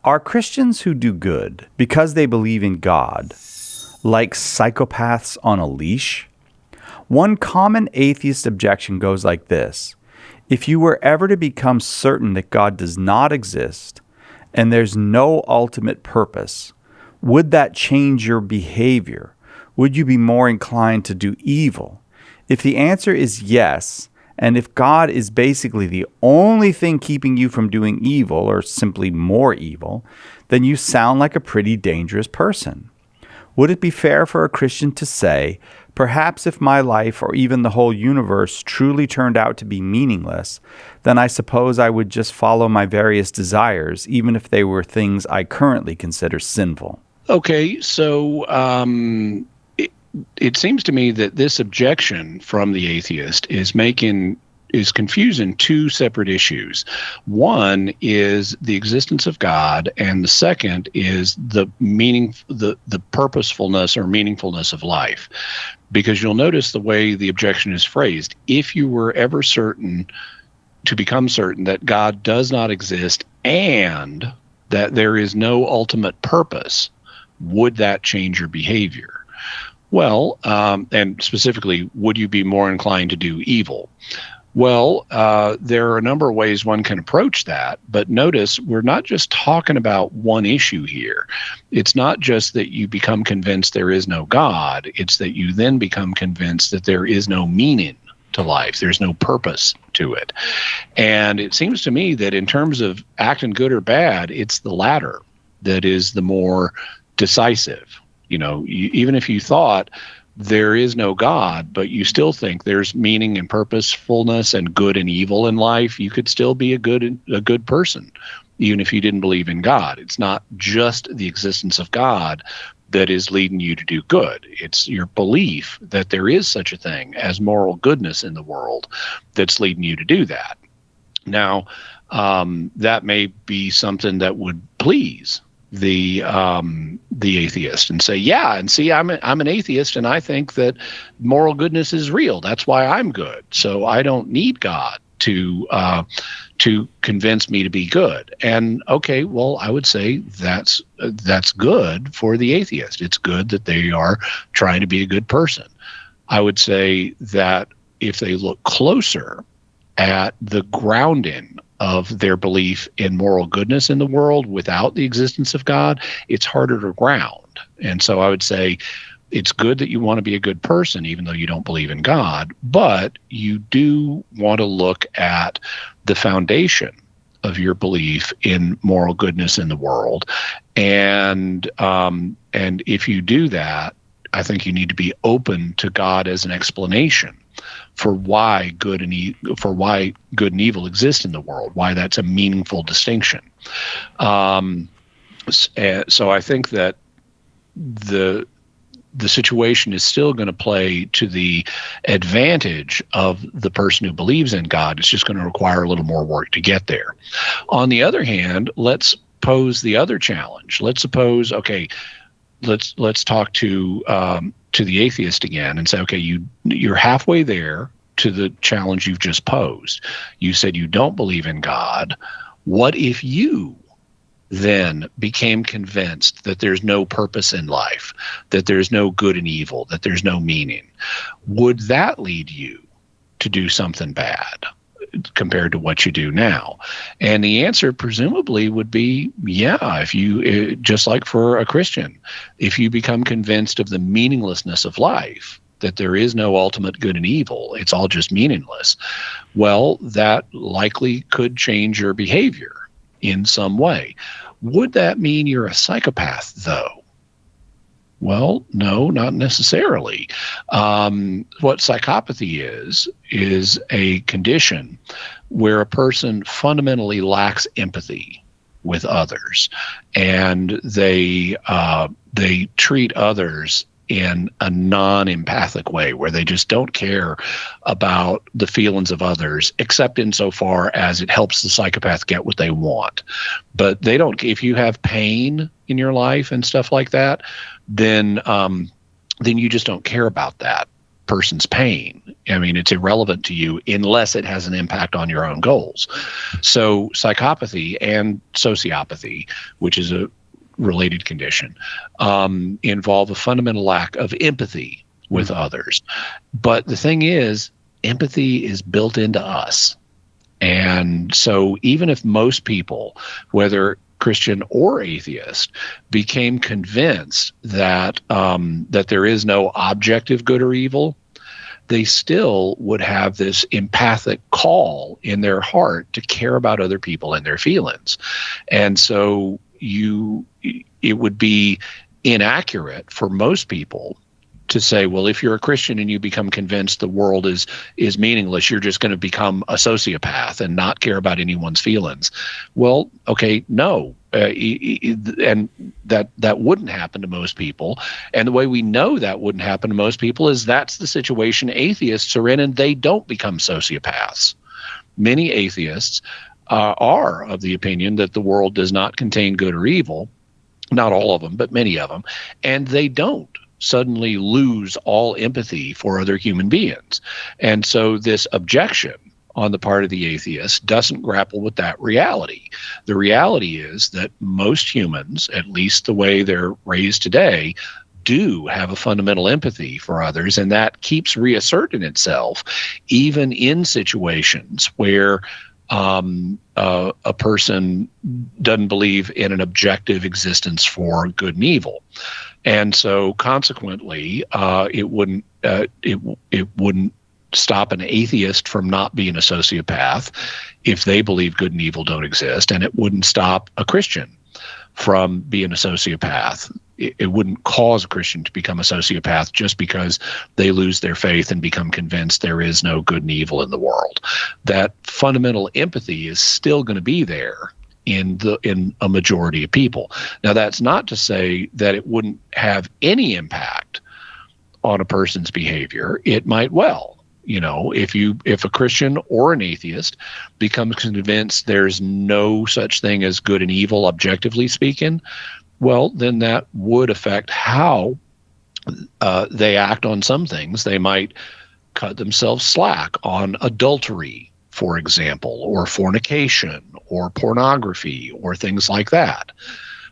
Are Christians who do good because they believe in God like psychopaths on a leash? One common atheist objection goes like this. If you were ever to become certain that God does not exist and there's no ultimate purpose, would that change your behavior? Would you be more inclined to do evil? If the answer is yes, and if God is basically the only thing keeping you from doing evil or simply more evil, then you sound like a pretty dangerous person. Would it be fair for a Christian to say, perhaps if my life or even the whole universe truly turned out to be meaningless, then I suppose I would just follow my various desires, even if they were things I currently consider sinful? Okay, so it seems to me that this objection from the atheist is confusing two separate issues. One is the existence of God, and the second is the purposefulness or meaningfulness of life. Because you'll notice the way the objection is phrased. If you were ever become certain that God does not exist and that there is no ultimate purpose, would that change your behavior? Well, and specifically, would you be more inclined to do evil? Well, there are a number of ways one can approach that, but notice we're not just talking about one issue here. It's not just that you become convinced there is no God, it's that you then become convinced that there is no meaning to life, there's no purpose to it. And it seems to me that in terms of acting good or bad, it's the latter that is the more decisive. Even if you thought there is no God, but you still think there's meaning and purposefulness and good and evil in life, you could still be a good person, even if you didn't believe in God. It's not just the existence of God that is leading you to do good. It's your belief that there is such a thing as moral goodness in the world that's leading you to do that. Now, that may be something that would please the atheist and say, yeah, and see, I'm an atheist and I think that moral goodness is real. That's why I'm good. So I don't need God to convince me to be good. And okay, well, I would say that's good for the atheist. It's good that they are trying to be a good person. I would say that if they look closer at the grounding of their belief in moral goodness in the world without the existence of God, it's harder to ground. And so I would say it's good that you want to be a good person, even though you don't believe in God, but you do want to look at the foundation of your belief in moral goodness in the world. And if you do that, I think you need to be open to God as an explanation for why good and evil exist in the world, why that's a meaningful distinction. So I think that the situation is still going to play to the advantage of the person who believes in God. It's just going to require a little more work to get there. On the other hand, let's pose the other challenge. Let's suppose, okay, let's talk to the atheist again and say, okay, you're halfway there to the challenge you've just posed. You said you don't believe in God. What if you then became convinced that there's no purpose in life, that there's no good and evil, that there's no meaning? Would that lead you to do something bad compared to what you do now? And the answer presumably would be, yeah, if you, just like for a Christian, if you become convinced of the meaninglessness of life, that there is no ultimate good and evil, it's all just meaningless, well, that likely could change your behavior in some way. Would that mean you're a psychopath, though? Well, no, not necessarily. What psychopathy is a condition where a person fundamentally lacks empathy with others, and they treat others in a non-empathic way, where they just don't care about the feelings of others, except insofar as it helps the psychopath get what they want. But they don't. If you have pain in your life and stuff like that, then you just don't care about that. person's pain. I mean, it's irrelevant to you unless it has an impact on your own goals. So psychopathy and sociopathy, which is a related condition, involve a fundamental lack of empathy with others. But the thing is, empathy is built into us. And so even if most people, whether Christian or atheist, became convinced that that there is no objective good or evil, they still would have this empathic call in their heart to care about other people and their feelings. And so it would be inaccurate for most people to say, well, if you're a Christian and you become convinced the world is meaningless, you're just going to become a sociopath and not care about anyone's feelings. Well, okay, no. And that wouldn't happen to most people. And the way we know that wouldn't happen to most people is that's the situation atheists are in, and they don't become sociopaths. Many atheists are of the opinion that the world does not contain good or evil. Not all of them, but many of them. And they don't suddenly lose all empathy for other human beings. And so this objection on the part of the atheist doesn't grapple with that reality. The reality is that most humans, at least the way they're raised today, do have a fundamental empathy for others, and that keeps reasserting itself even in situations where a person doesn't believe in an objective existence for good and evil. And so consequently, it wouldn't stop an atheist from not being a sociopath if they believe good and evil don't exist, and it wouldn't stop a Christian from being a sociopath. It wouldn't cause a Christian to become a sociopath just because they lose their faith and become convinced there is no good and evil in the world. That fundamental empathy is still going to be there in a majority of people. Now, that's not to say that it wouldn't have any impact on a person's behavior. It might well. You know, if a Christian or an atheist becomes convinced there's no such thing as good and evil, objectively speaking, well, then that would affect how they act on some things. They might cut themselves slack on adultery, for example, or fornication, or pornography, or things like that.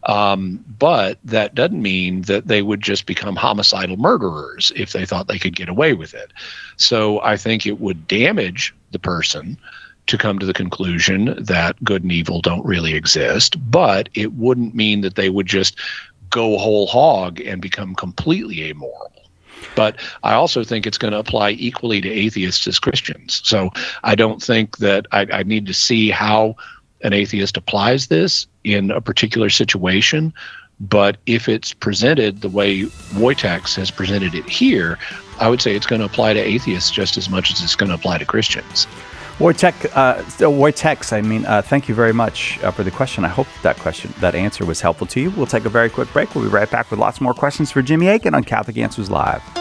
But that doesn't mean that they would just become homicidal murderers if they thought they could get away with it. So I think it would damage the person to come to the conclusion that good and evil don't really exist, but it wouldn't mean that they would just go whole hog and become completely amoral. But I also think it's going to apply equally to atheists as Christians. So I don't think that I need to see how an atheist applies this in a particular situation. But if it's presented the way Weekdays has presented it here, I would say it's going to apply to atheists just as much as it's going to apply to Christians. Weekdays, thank you very much for the question. I hope that answer was helpful to you. We'll take a very quick break. We'll be right back with lots more questions for Jimmy Akin on Catholic Answers Live.